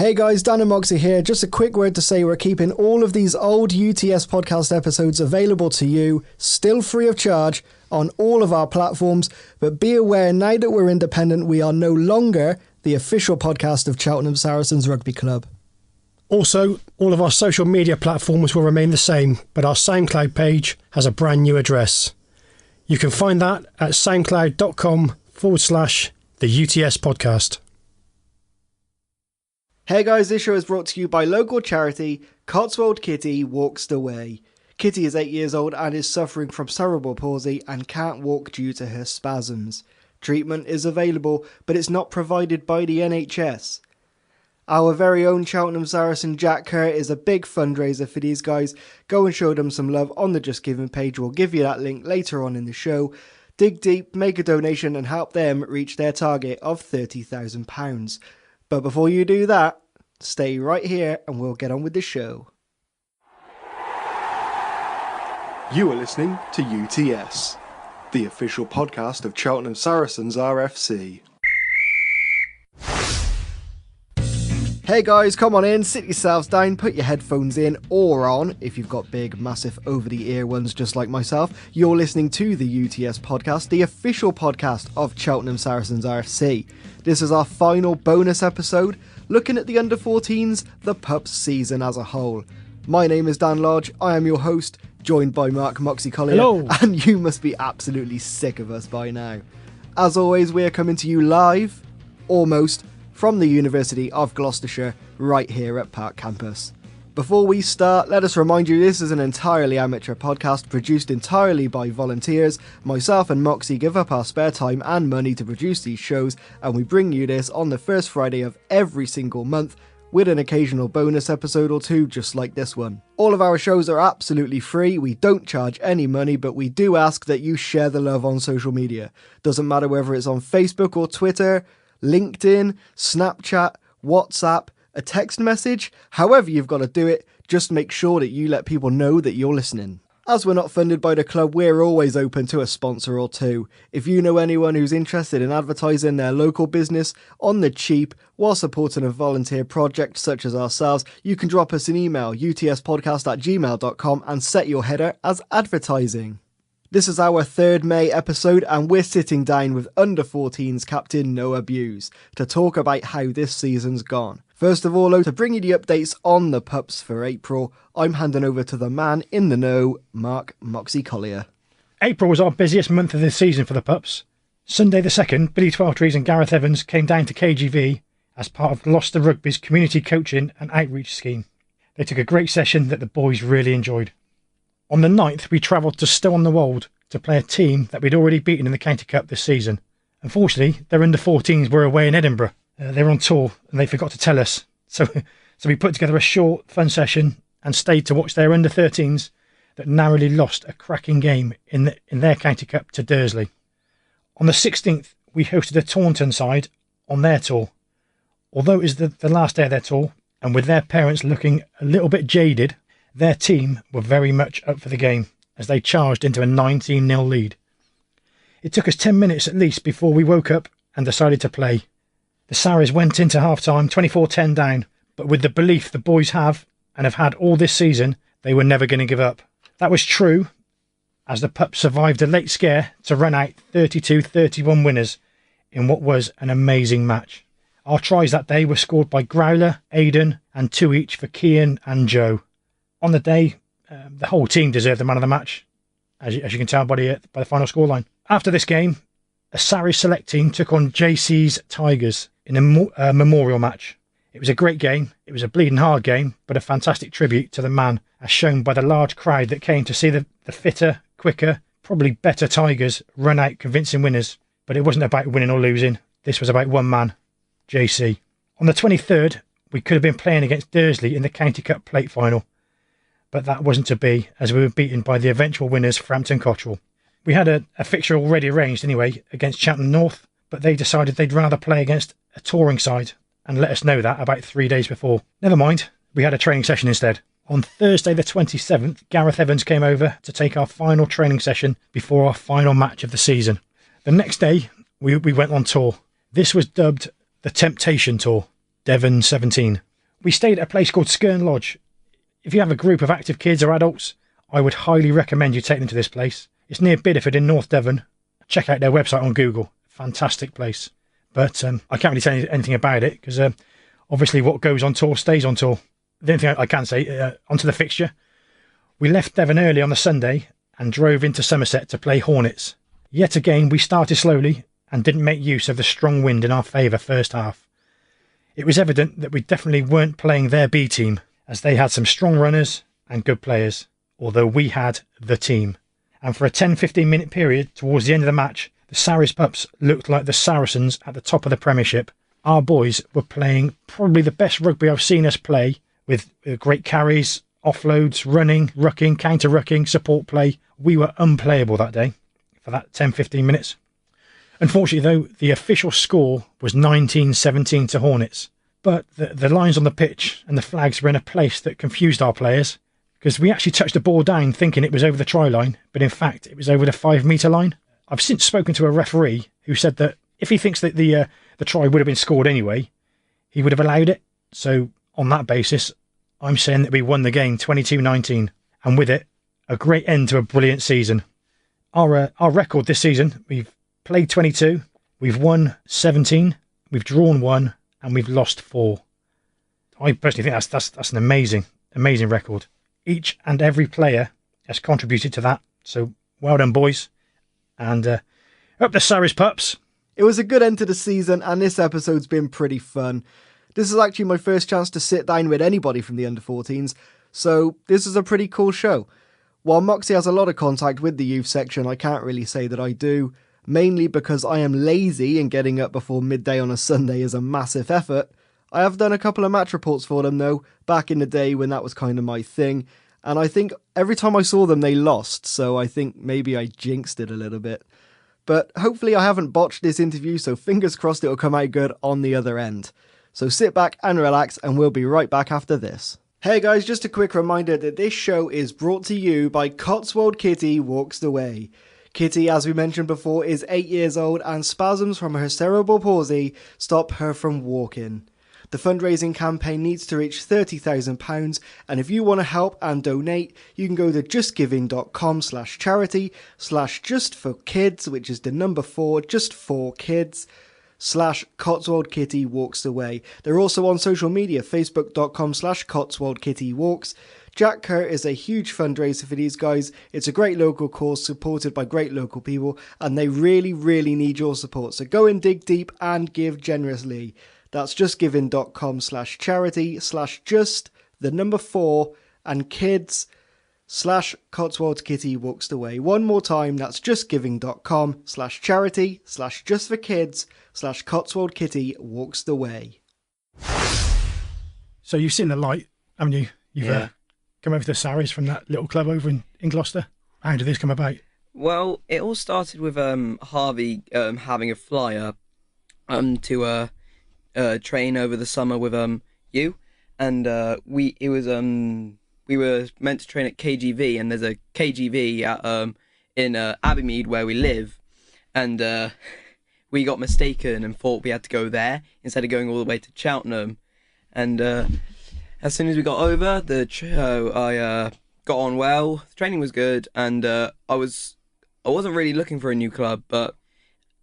Hey guys, Dan and Moxy here. Just a quick word to say we're keeping all of these old UTS podcast episodes available to you, still free of charge, on all of our platforms. But be aware, now that we're independent, we are no longer the official podcast of Cheltenham Saracens Rugby Club. Also, all of our social media platforms will remain the same, but our SoundCloud page has a brand new address. You can find that at soundcloud.com/the UTS podcast. Hey guys, this show is brought to you by local charity Cotswold Kitty Walks the Way. Kitty is 8 years old and is suffering from cerebral palsy and can't walk due to her spasms. Treatment is available, but it's not provided by the NHS. Our very own Cheltenham Saracen Jack Kerr is a big fundraiser for these guys. Go and show them some love on the Just Giving page. We'll give you that link later on in the show. Dig deep, make a donation and help them reach their target of £30,000. But before you do that, stay right here and we'll get on with the show. You are listening to UTS, the official podcast of Cheltenham Saracens RFC. Hey guys, come on in, sit yourselves down, put your headphones in or on, if you've got big, massive, over-the-ear ones just like myself. You're listening to the UTS podcast, the official podcast of Cheltenham Saracens RFC. This is our final bonus episode, looking at the under-14's, the Pups season as a whole. My name is Dan Lodge, I am your host, joined by Mark Moxy Collier. Hello. And you must be absolutely sick of us by now. As always, we are coming to you live, almost, from the University of Gloucestershire, right here at Park Campus. Before we start, let us remind you this is an entirely amateur podcast produced entirely by volunteers. Myself and Moxy give up our spare time and money to produce these shows, and we bring you this on the first Friday of every single month, with an occasional bonus episode or two just like this one. All of our shows are absolutely free, we don't charge any money, but we do ask that you share the love on social media. Doesn't matter whether it's on Facebook or Twitter, LinkedIn, Snapchat, WhatsApp, a text message, however you've got to do it, just make sure that you let people know that you're listening. As we're not funded by the club, we're always open to a sponsor or two. If you know anyone who's interested in advertising their local business on the cheap while supporting a volunteer project such as ourselves, you can drop us an email, utspodcast@gmail.com, and set your header as advertising. This is our 3rd May episode and we're sitting down with under-14's Captain Noah Bews to talk about how this season's gone. First of all, though, to bring you the updates on the Pups for April, I'm handing over to the man in the know, Mark Moxy Collier. April was our busiest month of the season for the Pups. Sunday the 2nd, Billy Twelvetrees and Gareth Evans came down to KGV as part of Gloucester Rugby's community coaching and outreach scheme. They took a great session that the boys really enjoyed. On the 9th, we travelled to Stow-on-the-Wold to play a team that we'd already beaten in the County Cup this season. Unfortunately, their under-14s were away in Edinburgh. They were on tour and they forgot to tell us. So we put together a short, fun session and stayed to watch their under-13s that narrowly lost a cracking game in their County Cup to Dursley. On the 16th, we hosted a Taunton side on their tour. Although it was the last day of their tour, and with their parents looking a little bit jaded, their team were very much up for the game as they charged into a 19-0 lead. It took us 10 minutes at least before we woke up and decided to play. The Sarries went into half-time 24-10 down, but with the belief the boys have and have had all this season, they were never going to give up. That was true, as the Pups survived a late scare to run out 32-31 winners in what was an amazing match. Our tries that day were scored by Growler, Aidan and 2 each for Cian and Joe. On the day, the whole team deserved the man of the match, as you can tell by the final scoreline. After this game, a Sarries select team took on JC's Tigers in a memorial match. It was a great game, it was a bleeding hard game, but a fantastic tribute to the man, as shown by the large crowd that came to see the fitter, quicker, probably better Tigers run out convincing winners. But it wasn't about winning or losing, this was about one man, JC. On the 23rd, we could have been playing against Dursley in the County Cup plate final, but that wasn't to be, as we were beaten by the eventual winners Frampton Cottrell. We had a fixture already arranged anyway against Cheltenham North, but they decided they'd rather play against a touring side and let us know that about 3 days before. Never mind, we had a training session instead. On Thursday the 27th, Gareth Evans came over to take our final training session before our final match of the season. The next day, we went on tour. This was dubbed the Temptation Tour, Devon 17. We stayed at a place called Skern Lodge. If you have a group of active kids or adults, I would highly recommend you take them to this place. It's near Bideford in North Devon. Check out their website on Google. Fantastic place. But I can't really tell you anything about it because obviously what goes on tour stays on tour. The only thing I can say, onto the fixture. We left Devon early on the Sunday and drove into Somerset to play Hornets. Yet again, we started slowly and didn't make use of the strong wind in our favour first half. It was evident that we definitely weren't playing their B team, as they had some strong runners and good players, although we had the team. And for a 10-15 minute period towards the end of the match, the Sarries Pups looked like the Saracens at the top of the Premiership. Our boys were playing probably the best rugby I've seen us play, with great carries, offloads, running, rucking, counter-rucking, support play. We were unplayable that day for that 10-15 minutes. Unfortunately, though, the official score was 19-17 to Hornets. But the lines on the pitch and the flags were in a place that confused our players, because we actually touched the ball down thinking it was over the try line, but in fact it was over the 5 metre line. I've since spoken to a referee who said that if he thinks that the try would have been scored anyway, he would have allowed it. So on that basis, I'm saying that we won the game 22-19, and with it, a great end to a brilliant season. Our record this season, we've played 22, we've won 17, we've drawn 1, and we've lost 4. I personally think that's an amazing record. Each and every player has contributed to that, so well done, boys. And up the Sarries Pups. It was a good end to the season, and this episode's been pretty fun. This is actually my first chance to sit down with anybody from the under-14s, so this is a pretty cool show. While Moxy has a lot of contact with the youth section, I can't really say that I do, mainly because I am lazy and getting up before midday on a Sunday is a massive effort. I have done a couple of match reports for them though, back in the day when that was kind of my thing, and I think every time I saw them they lost, so I think maybe I jinxed it a little bit. But hopefully I haven't botched this interview, so fingers crossed it'll come out good on the other end. So sit back and relax, and we'll be right back after this. Hey guys, just a quick reminder that this show is brought to you by Cotswold Kitty Walks the Way. Kitty, as we mentioned before, is 8 years old and spasms from her cerebral palsy stop her from walking. The fundraising campaign needs to reach £30,000, and if you want to help and donate, you can go to justgiving.com/charity/justforkids, which is the number 4, just for kids, /Cotswold Kitty Walks Away. They're also on social media, facebook.com/Cotswold Kitty Walks. Jack Kerr is a huge fundraiser for these guys. It's a great local cause supported by great local people, and they really, really need your support. So go and dig deep and give generously. That's justgiving.com/charity/just, the number 4, and kids, /Cotswold Kitty Walks the Way. One more time, that's justgiving.com/charity/just-for-kids/Cotswold Kitty Walks the Way. So you've seen the light, haven't you? You've come over to the Sarries from that little club over in Gloucester. How did this come about? Well, it all started with Harvey having a flyer to train over the summer with you, and we were meant to train at KGV, and there's a KGV at in Abbeymead where we live, and we got mistaken and thought we had to go there instead of going all the way to Cheltenham. And as soon as we got over, I got on well. The training was good, and I wasn't really looking for a new club, but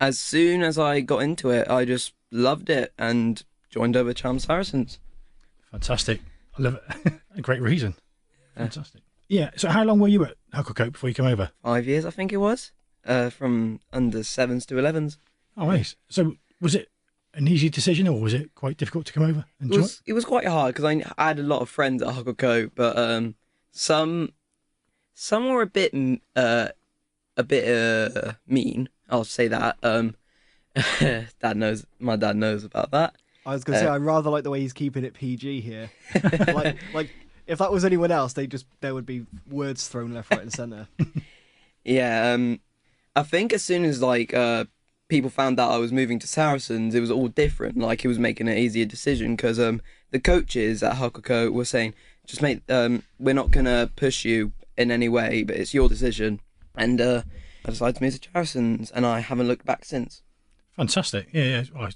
as soon as I got into it, I just loved it and joined over Cheltenham Saracens. Fantastic. I love it. A great reason. Fantastic. Yeah, so how long were you at Hucklecote before you came over? 5 years, I think it was, from under 7s to 11s. Oh, nice. So was it an easy decision, or was it quite difficult to come over and join? It was quite hard because I had a lot of friends at Hucklecote, but some were a bit mean. I'll say that. My dad knows about that. I was going to say, I rather like the way he's keeping it PG here. like if that was anyone else, there would be words thrown left, right, and centre. Yeah, I think as soon as people found out I was moving to Saracens, it was all different. Like, it was making an easier decision because the coaches at Hucklecote were saying, "Just mate, we're not gonna push you in any way, but it's your decision." And I decided to move to Saracens, and I haven't looked back since. Fantastic. Yeah. Well,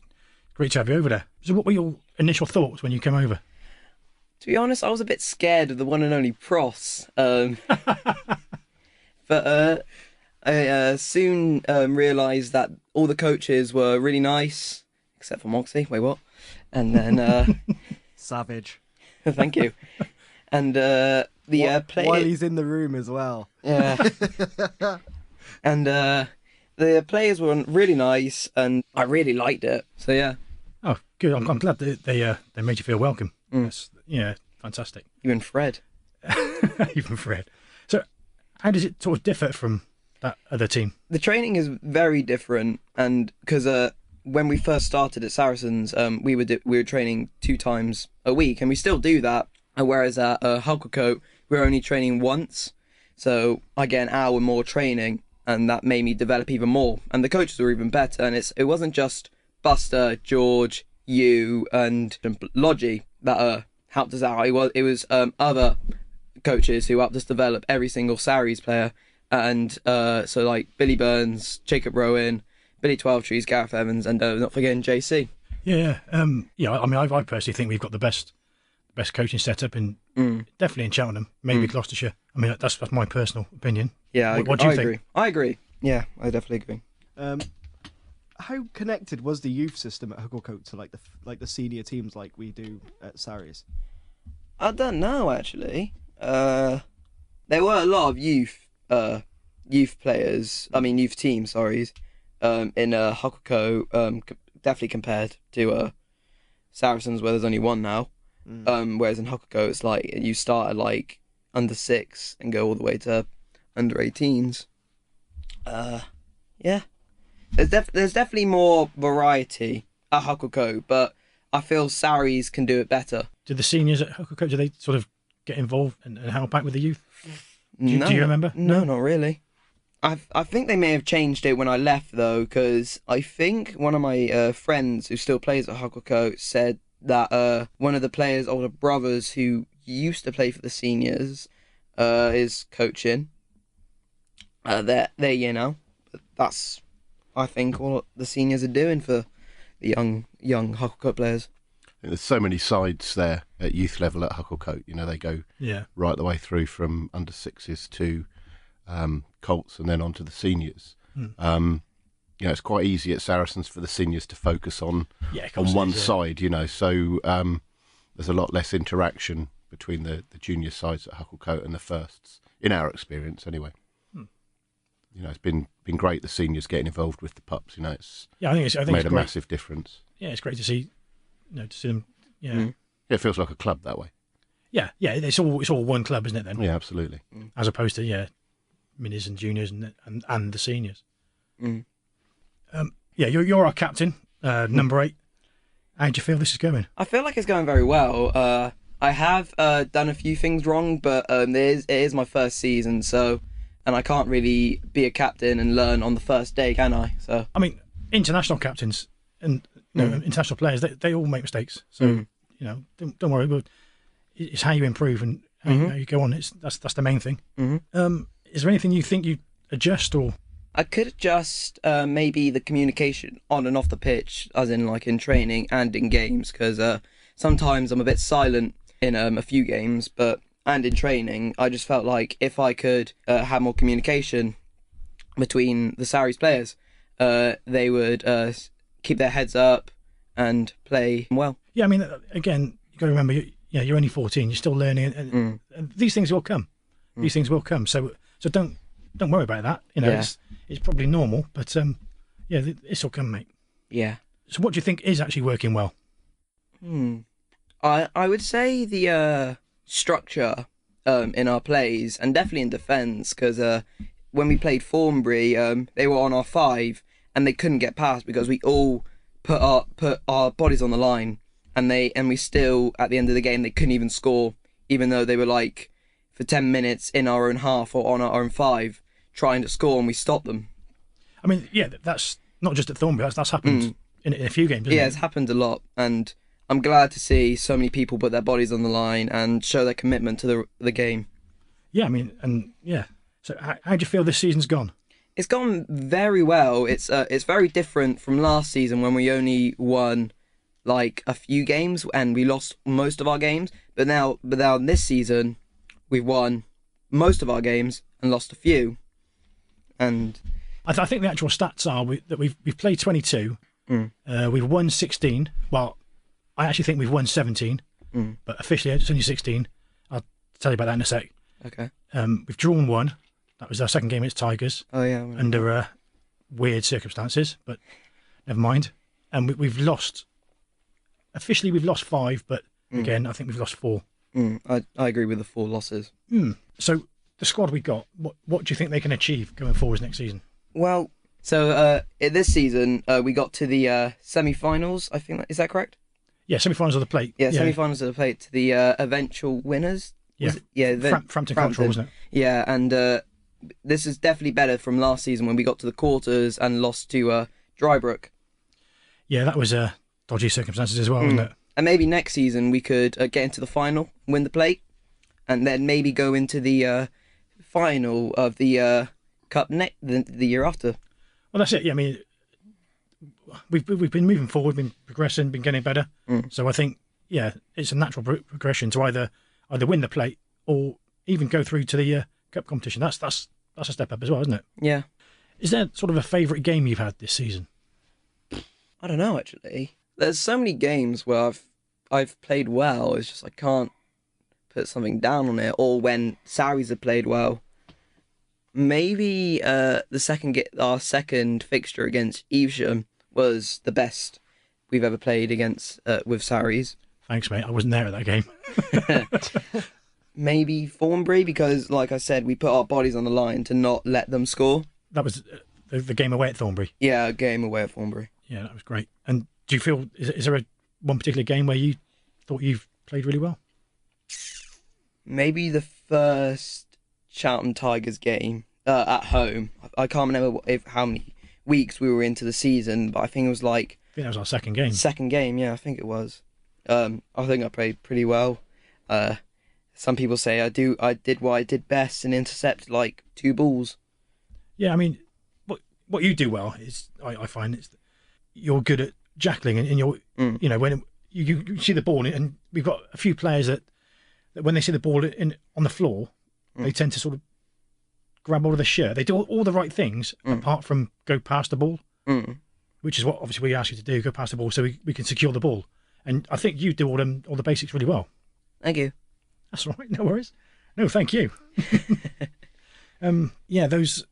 great to have you over there. So what were your initial thoughts when you came over? To be honest, I was a bit scared of the one and only Pross. But I soon realised that all the coaches were really nice, except for Moxy. Wait, what? And then... Savage. Thank you. And the play... While he's in the room as well. Yeah. And the players were really nice, and I really liked it. So, yeah. Oh, good. I'm glad that they made you feel welcome. That's, yeah, fantastic. Even Fred. Even Fred. So, how does it sort of differ from that other team? The training is very different, and because when we first started at Saracens, we were training 2 times a week, and we still do that. Whereas at Hucklecote, we were only training once, so I get an hour more training, and that made me develop even more. And the coaches were even better, and it wasn't just Buster, George, you, and Logie that helped us out. It was other coaches who helped us develop every single Saris player, and so like Billy Burns, Jacob Rowan, Billy Twelvetrees, Gareth Evans, and not forgetting JC. Yeah. I mean, I personally think we've got the best coaching setup in definitely in Cheltenham, maybe Gloucestershire. I mean, that's my personal opinion. Yeah, what do you think? I agree. Yeah, I definitely agree. How connected was the youth system at Hucklecote to like the senior teams like we do at Saris? I don't know actually. There were a lot of youth players. I mean, youth teams. Sorry, in Hucklecote, definitely compared to Saracens, where there's only one now. Whereas in Hucklecote, it's like you start at like under 6 and go all the way to under 18s. Yeah, there's definitely more variety at Hucklecote, but I feel Saris can do it better. Do the seniors at Hucklecote, do they sort of get involved and help out with the youth? Do you remember? No, not really. I think they may have changed it when I left though, because I think one of my friends who still plays at Hucklecote said that one of the players' older brothers who used to play for the seniors is coaching. They're you know, that's I think what the seniors are doing for the young Hucklecote players. There's so many sides there at youth level at Hucklecote. You know, they go right the way through from under 6s to Colts and then on to the seniors. You know, it's quite easy at Saracens for the seniors to focus on one side, you know, so there's a lot less interaction between the junior sides at Hucklecote and the firsts, in our experience anyway. You know, it's been great, the seniors getting involved with the pups, you know, I think it's made a massive difference. Yeah, it's great to see, to see them, It feels like a club that way. Yeah, it's all one club, isn't it then? Yeah, absolutely. As opposed to, minis and juniors and the seniors. You're our captain, number 8. How do you feel this is going? I feel like it's going very well. I have done a few things wrong, but it is my first season, and I can't really be a captain and learn on the first day, can I? So I mean, international captains and international players, they all make mistakes. So don't worry. But it's how you improve and how you go on. That's the main thing. Is there anything you think you adjust or? I could adjust maybe the communication on and off the pitch, as in like in training and in games, because sometimes I'm a bit silent in a few games, and in training, I just felt like if I could have more communication between the Saris players, they would keep their heads up and play well. Yeah, I mean, again, you got to remember, you're only 14, you're still learning, and these things will come. These things will come. So don't worry about that. It's probably normal, but this will come, mate. Yeah. So what do you think is actually working well? I would say the structure in our plays, and definitely in defence, because when we played Thornbury, they were on our 5 and they couldn't get past because we all put our bodies on the line, and we still, at the end of the game, they couldn't even score, even though they were like for 10 minutes in our own half or on our own 5 trying to score, and we stopped them. I mean, that's not just at Thornbury, that's happened in a few games, isn't it? It's happened a lot, and I'm glad to see so many people put their bodies on the line and show their commitment to the game. Yeah, I mean, So how do you feel this season's gone? It's gone very well. It's very different from last season when we only won like a few games and we lost most of our games. But now this season, we've won most of our games and lost a few. And I think the actual stats are that we've played 22. We've won 16. Well, I actually think we've won 17, but officially it's only 16. I'll tell you about that in a sec. Okay. We've drawn 1. That was our second game against Tigers. Oh yeah. Under weird circumstances, but never mind. And we've lost. Officially, we've lost 5, but again, I think we've lost 4. I agree with the 4 losses. So the squad we got, what do you think they can achieve going forwards next season? Well, so this season we got to the semi-finals. I think is that correct? Yeah, semi-finals of the plate. Yeah, semi-finals of the plate to the eventual winners. Frampton Cultural, wasn't it? Yeah, and this is definitely better from last season when we got to the quarters and lost to Drybrook. Yeah, that was dodgy circumstances as well, wasn't it? And maybe next season we could get into the final, win the plate, and then maybe go into the final of the cup the year after. Well, that's it. Yeah, I mean, we've been moving forward, been progressing, been getting better. So I think, yeah, it's a natural progression to either win the plate or even go through to the cup competition. That's a step up as well, isn't it? Yeah. Is there sort of a favourite game you've had this season? I don't know, actually. There's so many games where I've played well. It's just I can't put something down on it. Or when Saris have played well. Maybe our second fixture against Evesham was the best we've ever played against with Saris. Thanks, mate. I wasn't there at that game. Maybe Thornbury, because, like I said, we put our bodies on the line to not let them score. That was the game away at Thornbury. Yeah, a game away at Thornbury. Yeah, that was great. And do you feel, is there one particular game where you thought you've played really well? Maybe the first Cheltenham Tigers game at home. I can't remember how many weeks we were into the season, but I think it was I think that was our second game. Second game, yeah, I think it was. I think I played pretty well. Some people say I did what I did best and intercepted like 2 balls. Yeah, I mean, what you do well is, I find, it's you're good at jackling, and you're, you know, when you see the ball, and we've got a few players that when they see the ball on the floor, they tend to sort of grab hold of the shirt. They do all the right things apart from go past the ball, which is what obviously we ask you to do, go past the ball so we can secure the ball. And I think you do all the basics really well. Thank you. That's all right, no worries. No, thank you. Yeah, those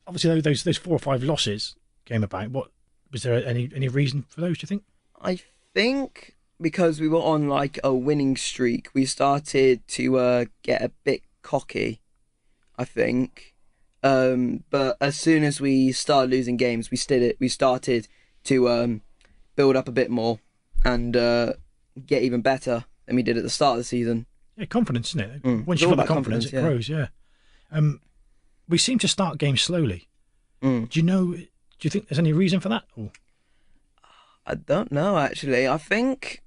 4 or 5 losses came about. What was there any reason for those, do you think? I think because we were on like a winning streak, we started to get a bit cocky, I think. But as soon as we started losing games, we started to build up a bit more and get even better than we did at the start of the season. Yeah, confidence, isn't it? Once you've got the confidence, it grows, yeah. We seem to start games slowly. Do you think there's any reason for that? Or? I don't know, actually. I think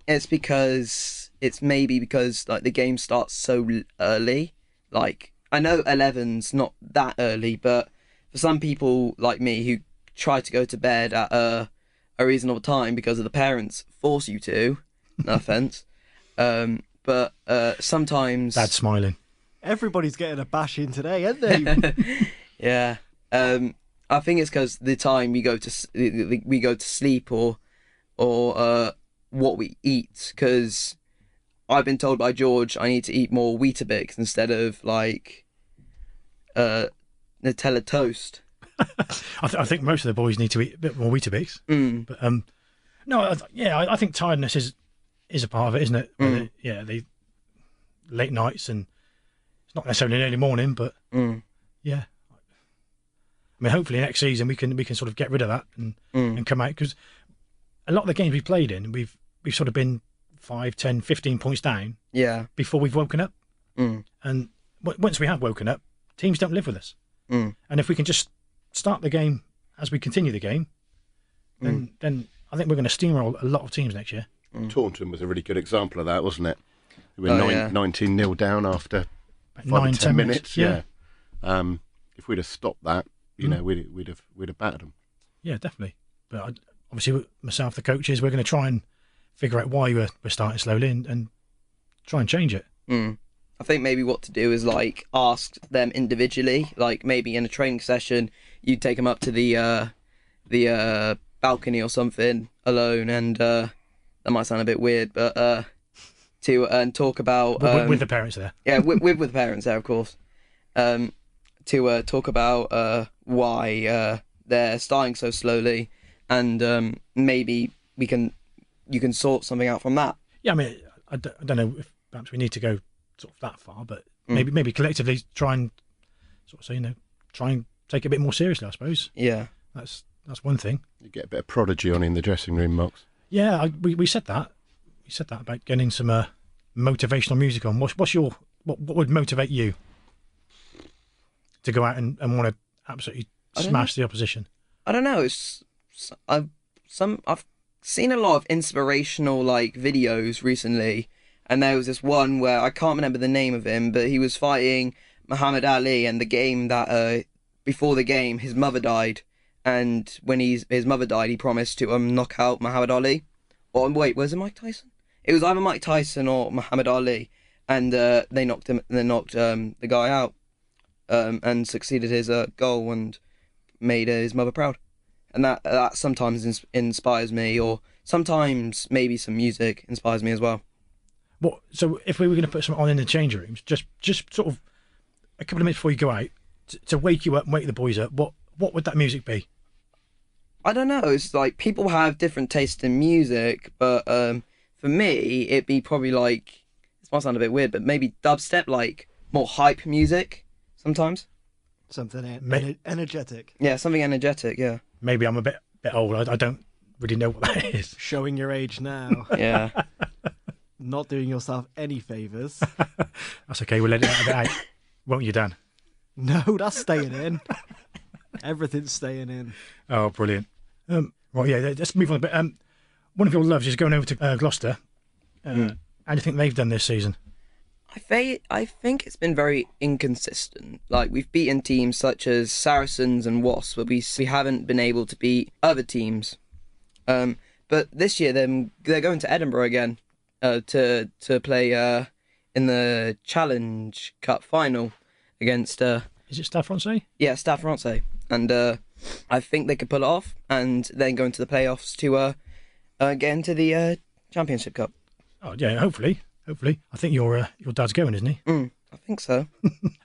it's maybe because like the game starts so early. Like, I know 11's not that early, but for some people like me who try to go to bed at a reasonable time because of the parents force you to, no offence, but sometimes... Dad's smiling. Everybody's getting a bash in today, aren't they? Yeah. I think it's because the time we go to sleep or what we eat. Because I've been told by George I need to eat more Weetabix instead of like Nutella toast. I think most of the boys need to eat a bit more Weetabix. But no, I think tiredness is a part of it, isn't it? The late nights, and it's not necessarily an early morning, but yeah. I mean, hopefully next season we can sort of get rid of that and come out, because a lot of the games we've played in, we've sort of been 5, 10, 15 points down. Yeah. Before we've woken up, and once we have woken up, teams don't live with us. And if we can just start the game as we continue the game, then I think we're going to steamroll a lot of teams next year. Taunton was a really good example of that, wasn't it? We were 19-0 down after 5-10 minutes. Yeah. If we'd have stopped that, you know, we'd have battered them. Yeah, definitely. But obviously, myself, the coaches, we're going to try and figure out why we're starting slowly and try and change it. I think maybe what to do is like ask them individually, like maybe in a training session, you take them up to the balcony or something alone, and that might sound a bit weird, but to talk about with the parents there. Yeah, with the parents there, of course. To talk about why they're starting so slowly, and maybe you can sort something out from that. Yeah, I mean, I don't know if perhaps we need to go sort of that far, but maybe collectively try and sort of say, try and take it a bit more seriously, I suppose. Yeah, that's one thing. You get a bit of prodigy on in the dressing room, Mox. Yeah, we said that. We said that about getting some motivational music on. What would motivate you to go out and want to absolutely smash the opposition? I don't know. I've seen a lot of inspirational like videos recently, and there was this one where I can't remember the name of him, but he was fighting Muhammad Ali, and the game that before the game his mother died, and when his mother died, he promised to knock out Muhammad Ali. Or wait, was it Mike Tyson? It was either Mike Tyson or Muhammad Ali, and they knocked him. They knocked the guy out, and succeeded his goal and made his mother proud. And that sometimes inspires me, or sometimes maybe some music inspires me as well. What? So if we were going to put something on in the change rooms, just sort of a couple of minutes before you go out to wake you up and wake the boys up, what would that music be? I don't know. It's like people have different tastes in music, but for me, it'd be probably like, this might sound a bit weird, but maybe dubstep, like more hype music sometimes. Something energetic. Yeah, something energetic. Yeah. Maybe I'm a bit old. I don't really know what that is. Showing your age now. Yeah. Not doing yourself any favours. That's okay. We'll let it out, won't you, Dan? No, that's staying in. Everything's staying in. Oh, brilliant. Right, yeah, let's move on a bit. One of your loves is going over to Gloucester. How do you think they've done this season? I think it's been very inconsistent. Like, we've beaten teams such as Saracens and Wasps, but we haven't been able to beat other teams. But this year they're going to Edinburgh again to play in the Challenge Cup final against... Is it Stade Francais? Yeah, Stade Francais. And I think they could pull it off and then go into the playoffs to get into the Championship Cup. Oh, yeah, hopefully. I think your dad's going, isn't he? I think so.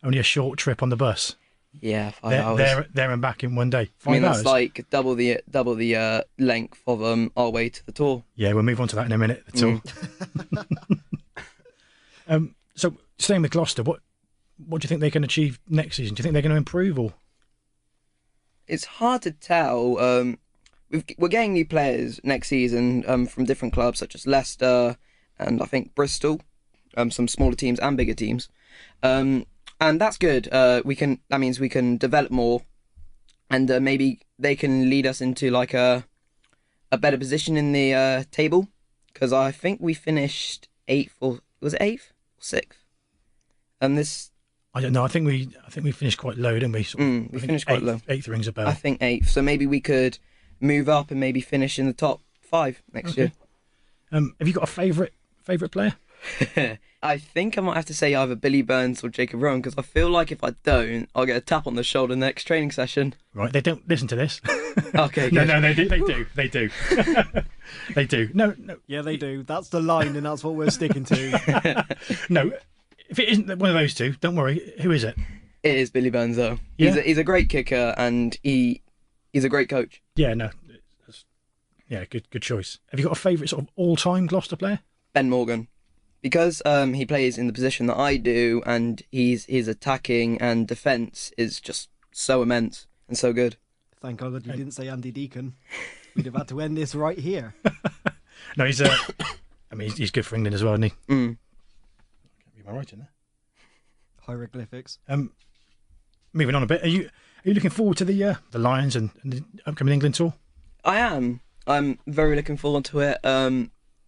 Only a short trip on the bus. Yeah, 5 hours. There and back in one day. 5 hours. That's like double the length of our way to the tour. Yeah, we'll move on to that in a minute. The tour. So staying with Gloucester, what do you think they can achieve next season? Do you think they're going to improve, or? It's hard to tell. We're getting new players next season from different clubs such as Leicester and I think Bristol, some smaller teams and bigger teams, and that's good. That means we can develop more, and maybe they can lead us into like a better position in the table. Because I think we finished 8th, or was it 8th or 6th? I don't know. I think we finished quite low, didn't we? We finished quite low. 8th rings a bell. I think 8th. So maybe we could move up and maybe finish in the top 5 next year. Have you got a favourite player? I think I might have to say either Billy Burns or Jacob Rowan, because I feel like if I don't, I'll get a tap on the shoulder next training session. Right, they don't listen to this. Okay, good. No, they do. They do. No. Yeah, they do. That's the line, and that's what we're sticking to. No, if it isn't one of those two, don't worry. Who is it? It is Billy Burns, though. Yeah? He's a great kicker, and he's a great coach. Yeah, no. Yeah, good choice. Have you got a favourite sort of all-time Gloucester player? Ben Morgan. Because he plays in the position that I do, and his attacking and defence is just so immense and so good. Thank God you didn't say Andy Deacon. We'd have had to end this right here. No, he's he's good for England as well, isn't he? Mm. Am I right in there? Hieroglyphics. Moving on a bit. Are you looking forward to the Lions and the upcoming England tour? I am. I'm very looking forward to it.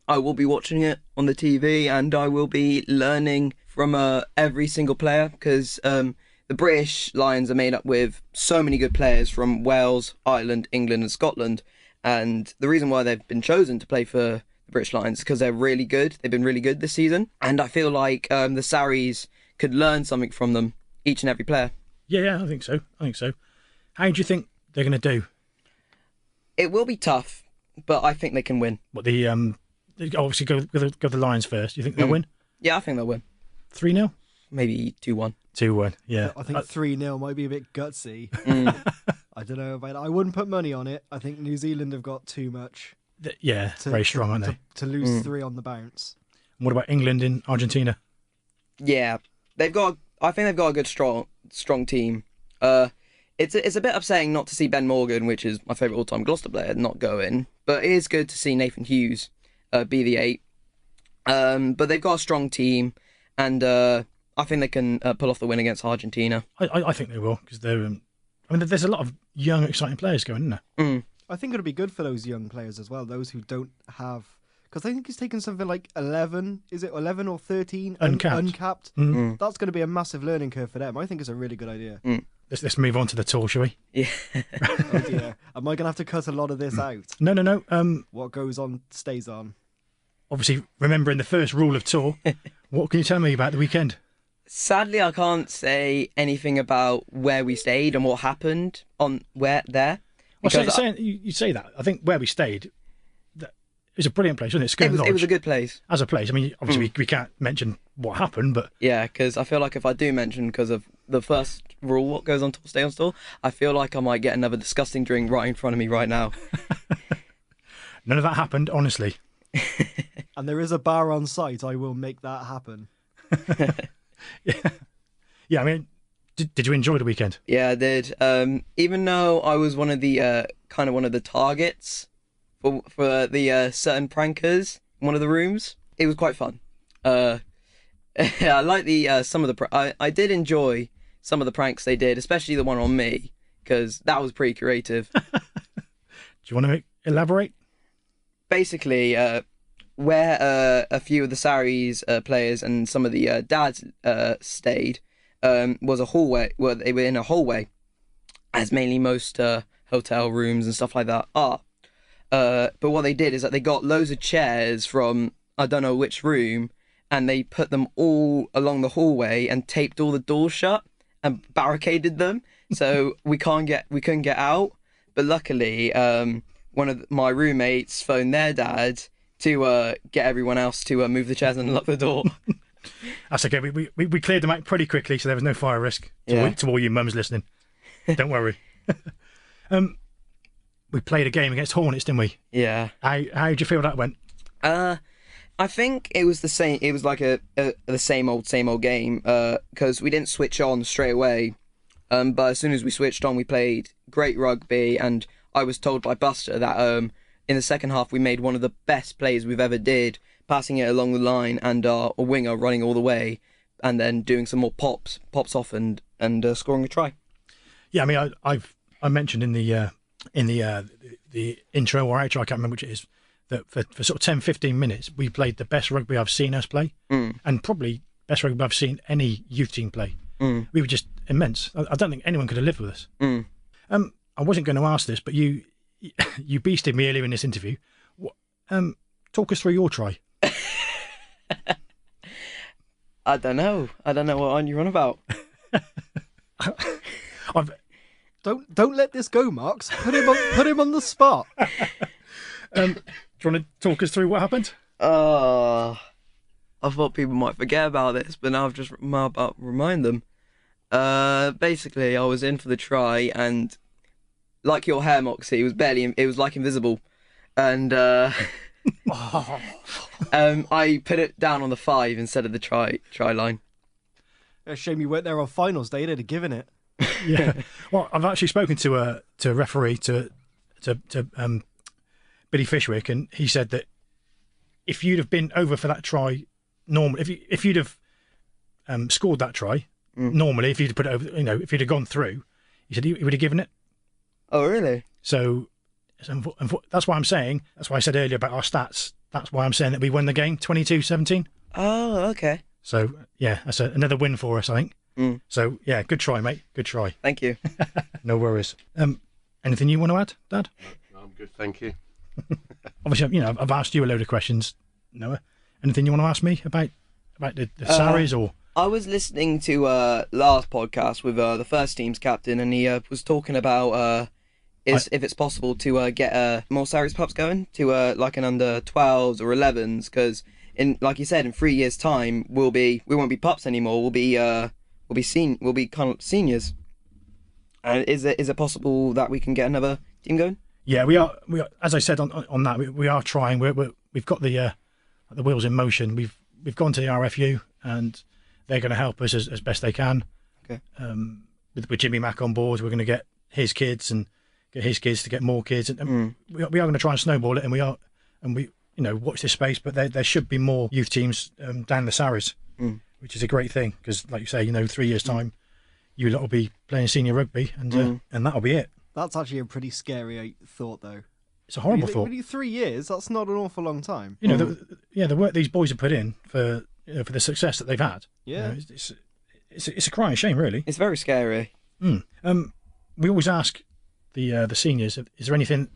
I will be watching it on the TV, and I will be learning from every single player, because the British Lions are made up with so many good players from Wales, Ireland, England and Scotland, and the reason why they've been chosen to play for the British Lions because they're really good. They've been really good this season, and I feel like the Sarries could learn something from them, each and every player. Yeah, I think so. How do you think they're going to do? It will be tough, but I think they can win. What they obviously go the Lions first. You think they'll win? Yeah, I think they'll win. 3-0? Maybe 2-1. 2-1. Yeah. I think 3-0 might be a bit gutsy. I don't know about that. I wouldn't put money on it. I think New Zealand have got too much. Very strong, aren't they? To lose 3 on the bounce. And what about England and Argentina? Yeah, I think they've got a good strong team. It's a bit upsetting not to see Ben Morgan, which is my favourite all-time Gloucester player, not go in. But it is good to see Nathan Hughes be the 8. But they've got a strong team, and I think they can pull off the win against Argentina. I think they will, because they're. There's a lot of young, exciting players going, isn't there? I think it'll be good for those young players as well, those who don't have... Because I think he's taken something like 11, is it 11 or 13? Uncapped. That's going to be a massive learning curve for them. I think it's a really good idea. Let's move on to the tour, shall we? Yeah. Oh dear. Am I going to have to cut a lot of this out? No. What goes on stays on. Obviously, remembering the first rule of tour, what can you tell me about the weekend? Sadly, I can't say anything about where we stayed and what happened there. Well, you say that. I think where we stayed, it was a brilliant place, wasn't it? It was a good place. As a place. Obviously, we can't mention what happened, but... Yeah, because I feel like if I do mention, because of the first rule, what goes on tour, stay on tour, I feel like I might get another disgusting drink right in front of me right now. None of that happened, honestly. And there is a bar on site. I will make that happen. Yeah. Did you enjoy the weekend? Yeah, I did. Even though I was one of the one of the targets for the certain prankers in one of the rooms, it was quite fun. I like some of the I did enjoy some of the pranks they did, especially the one on me, because that was pretty creative. Do you want to elaborate? Basically, where a few of the Sarries players and some of the dads stayed was a hallway. Well, they were in a hallway, as mainly most hotel rooms and stuff like that are. But what they did is that they got loads of chairs from I don't know which room, and they put them all along the hallway and taped all the doors shut and barricaded them, so we couldn't get out. But luckily, one of my roommates phoned their dad to get everyone else to move the chairs and lock the door. That's okay. We cleared them out pretty quickly, so there was no fire risk to all you mums listening. Don't worry. We played a game against Hornets, didn't we? Yeah. How did you feel that went? I think it was the same. It was like the same old game because we didn't switch on straight away. But as soon as we switched on, we played great rugby, and I was told by Buster that in the second half we made one of the best plays we've ever did, passing it along the line and a winger running all the way, and then doing some more pops off and scoring a try. Yeah, I mentioned in the intro or outro, I can't remember which it is, that for sort of 10-15 minutes we played the best rugby I've seen us play, and probably best rugby I've seen any youth team play. We were just immense. I don't think anyone could have lived with us. I wasn't going to ask this, but you beasted me earlier in this interview. Talk us through your try. I don't know what you're on about. Don't let this go, Marks. Put him on the spot. Do you want to talk us through what happened? I thought people might forget about this, but now I've just about remind them. Basically, I was in for the try, and like your hair, Moxy, it was like invisible, and I put it down on the 5 instead of the try line. A shame you weren't there on finals day. They'd have given it. Yeah. Well, I've actually spoken to a referee, to Billy Fishwick, and he said that if you'd have been over for that try, normally, if you'd have scored that try, normally, if you'd put it over, if you'd have gone through, he said he would have given it. Oh, really? So that's why I'm saying. That's why I said earlier about our stats. That's why I'm saying that we won the game 22-17. Oh, okay. So yeah, that's another win for us, I think. So yeah, good try, mate. Good try. Thank you. No worries. Anything you want to add, Dad? No, I'm good, thank you. Obviously, I've asked you a load of questions, Noah. Anything you want to ask me about the Saris or? I was listening to last podcast with the first team's captain, and he was talking about if it's possible to get more Saris pups going to like an under 12s or 11s, because like you said, in 3 years' time we won't be pups anymore. We'll be kind of seniors. And is it possible that we can get another team going? Yeah, we are. As I said on that, we are trying. We've got the wheels in motion. We've gone to the RFU, and they're going to help us as best they can. Okay. With Jimmy Mack on board, we're going to get his kids and get his kids to get more kids, and we are going to try and snowball it. And we watch this space. But there should be more youth teams down the Saris, which is a great thing, because, like you say, 3 years' time, you lot will be playing senior rugby, and that'll be it. That's actually a pretty scary thought, though. It's a horrible thought. 3 years, that's not an awful long time. The work these boys have put in for the success that they've had. Yeah. It's a crying shame, really. It's very scary. We always ask the seniors, is there anything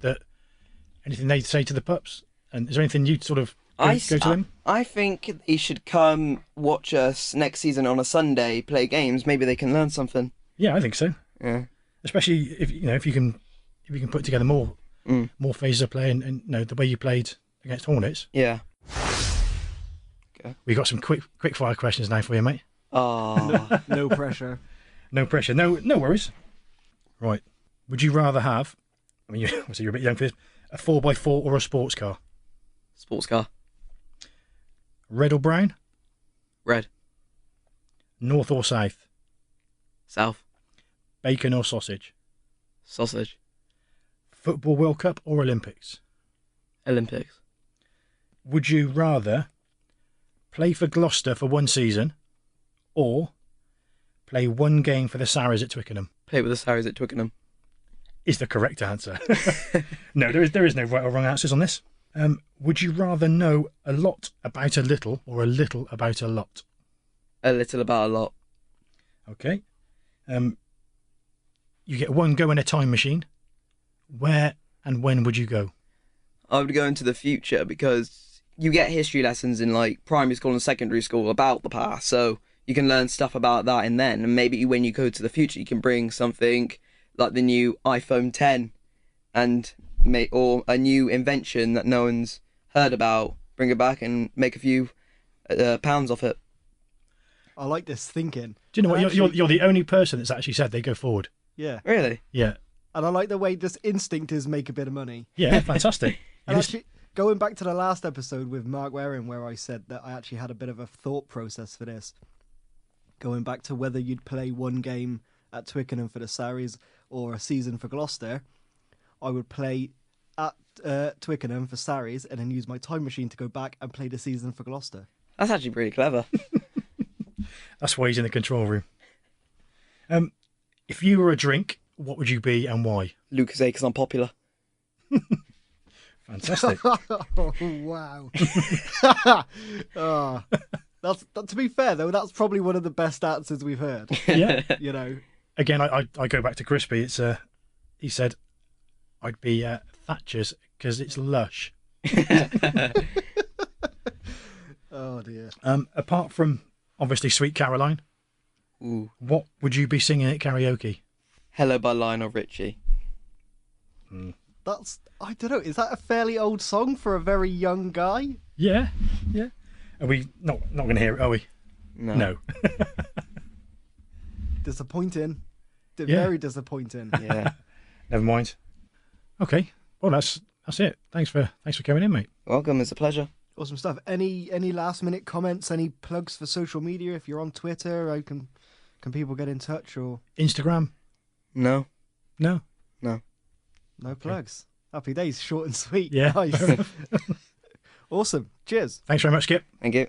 they'd say to the pups? And is there anything you'd sort of go to them? I think he should come watch us next season on a Sunday, play games. Maybe they can learn something. Yeah, I think so. Yeah. Especially if you can put together more phases of play, and the way you played against Hornets. Yeah. Okay. We got some quick fire questions now for you, mate. Oh. No pressure. No pressure. No worries. Right. Would you rather have? I mean, obviously you're a bit young for this. A 4x4 or a sports car? Sports car. Red or brown? Red. North or south? South. Bacon or sausage? Sausage. Football World Cup or Olympics? Olympics. Would you rather play for Gloucester for one season, or play one game for the Saris at Twickenham? Play with the Saris at Twickenham. Is the correct answer. No, there is no right or wrong answers on this. Would you rather know a lot about a little, or a little about a lot? A little about a lot. Okay. You get one go in a time machine. Where and when would you go? I would go into the future, because you get history lessons in like primary school and secondary school about the past, so you can learn stuff about that in then, and maybe when you go to the future you can bring something like the new iPhone 10 or a new invention that no one's heard about, bring it back and make a few pounds off it. I like this thinking. Do you know what? You're the only person that's actually said they go forward. Yeah. Really? Yeah. And I like the way this instinct is make a bit of money. Yeah, fantastic. And actually, going back to the last episode with Mark Waring, where I said that I actually had a bit of a thought process for this, going back to whether you'd play one game at Twickenham for the Saris or a season for Gloucester, I would play at Twickenham for Saris and then use my time machine to go back and play the season for Gloucester. That's actually pretty clever. That's why he's in the control room. If you were a drink, what would you be and why? Lucozade, because I'm popular. Fantastic. Oh, wow. To be fair, though, that's probably one of the best answers we've heard. Yeah. Again, I go back to Crispy. It's he said, I'd be Thatcher's because it's lush. Oh, dear. Apart from, obviously, Sweet Caroline, Ooh. what would you be singing at karaoke? Hello by Lionel Richie. I don't know, is that a fairly old song for a very young guy? Yeah. Are we not going to hear it, are we? No. Disappointing. Yeah. Very disappointing. Yeah. Never mind. Okay. Well, that's it. Thanks for coming in, mate. Welcome. It's a pleasure. Awesome stuff. Any last minute comments? Any plugs for social media? If you're on Twitter, how can people get in touch? Or Instagram? No. No. No plugs. Happy days. Short and sweet. Yeah. Nice. Awesome. Cheers. Thanks very much, Skip. Thank you.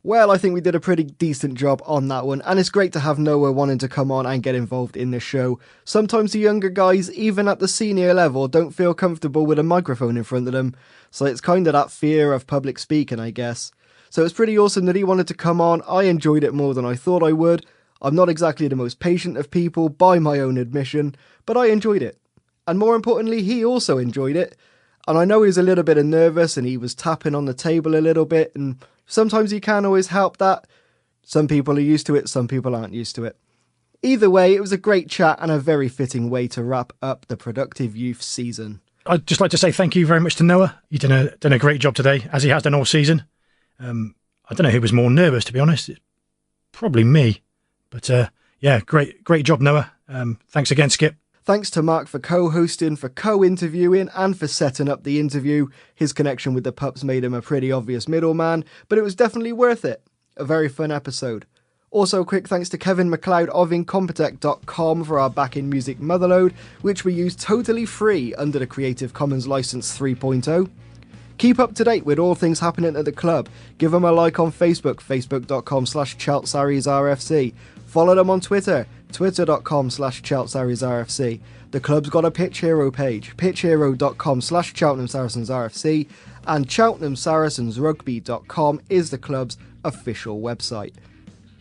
Well, I think we did a pretty decent job on that one, and it's great to have Noah wanting to come on and get involved in the show. Sometimes the younger guys, even at the senior level, don't feel comfortable with a microphone in front of them, so it's kind of that fear of public speaking, I guess. So it's pretty awesome that he wanted to come on. I enjoyed it more than I thought I would. I'm not exactly the most patient of people by my own admission, but I enjoyed it. And more importantly, he also enjoyed it. And I know he was a little bit nervous and he was tapping on the table a little bit, and sometimes you can't always help that. Some people are used to it, some people aren't used to it. Either way, it was a great chat and a very fitting way to wrap up the productive youth season. I'd just like to say thank you very much to Noah. You've done a great job today, as he has done all season. I don't know who was more nervous, to be honest. Probably me. But yeah, great job, Noah. Thanks again, Skip. Thanks to Mark for co-hosting, for co-interviewing, and for setting up the interview. His connection with the pups made him a pretty obvious middleman, but it was definitely worth it. A very fun episode. Also, quick thanks to Kevin McLeod of Incompetech.com for our backing music Motherload, which we use totally free under the Creative Commons License 3.0. Keep up to date with all things happening at the club. Give them a like on Facebook, facebook.com/CheltSarriesRFC. Follow them on Twitter, twitter.com/CheltSarriesRFC. The club's got a Pitch Hero page, pitchhero.com/CheltenhamSaracensRFC, and CheltenhamSaracensRugby.com is the club's official website.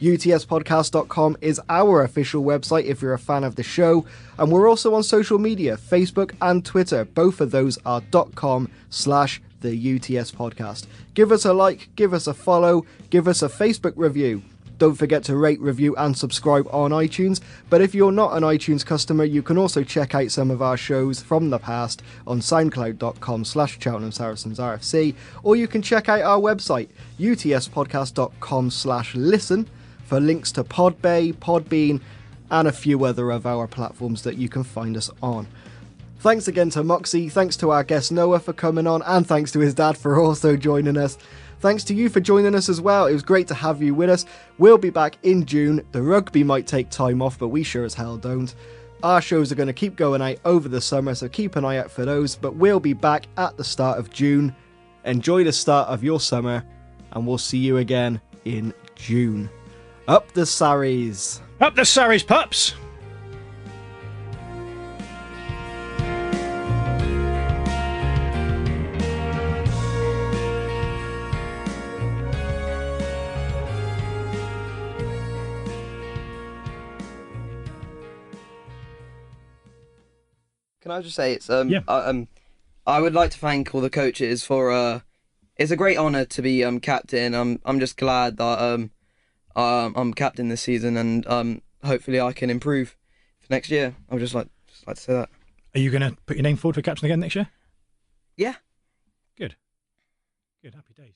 UTSpodcast.com is our official website if you're a fan of the show, and we're also on social media, Facebook and Twitter. Both of those are .com/the UTS podcast. Give us a like, give us a follow, give us a Facebook review. Don't forget to rate, review and subscribe on iTunes, but if you're not an iTunes customer, you can also check out some of our shows from the past on soundcloud.com/CheltenhamSaracensRFC, or you can check out our website, utspodcast.com/listen, for links to Podbay, Podbean, and a few other of our platforms that you can find us on. Thanks again to Moxy, thanks to our guest Noah for coming on, and thanks to his dad for also joining us. Thanks to you for joining us as well. It was great to have you with us. We'll be back in June. The rugby might take time off, but we sure as hell don't. Our shows are going to keep going out over the summer, so keep an eye out for those, but we'll be back at the start of June. Enjoy the start of your summer, and we'll see you again in June. Up the Sarries! Up the Sarries, pups! Can I just say it's I would like to thank all the coaches for it's a great honour to be captain. I'm just glad that I'm captain this season, and hopefully I can improve for next year. I would just like to say that. Are you going to put your name forward for captain again next year? Yeah. Good. Happy days.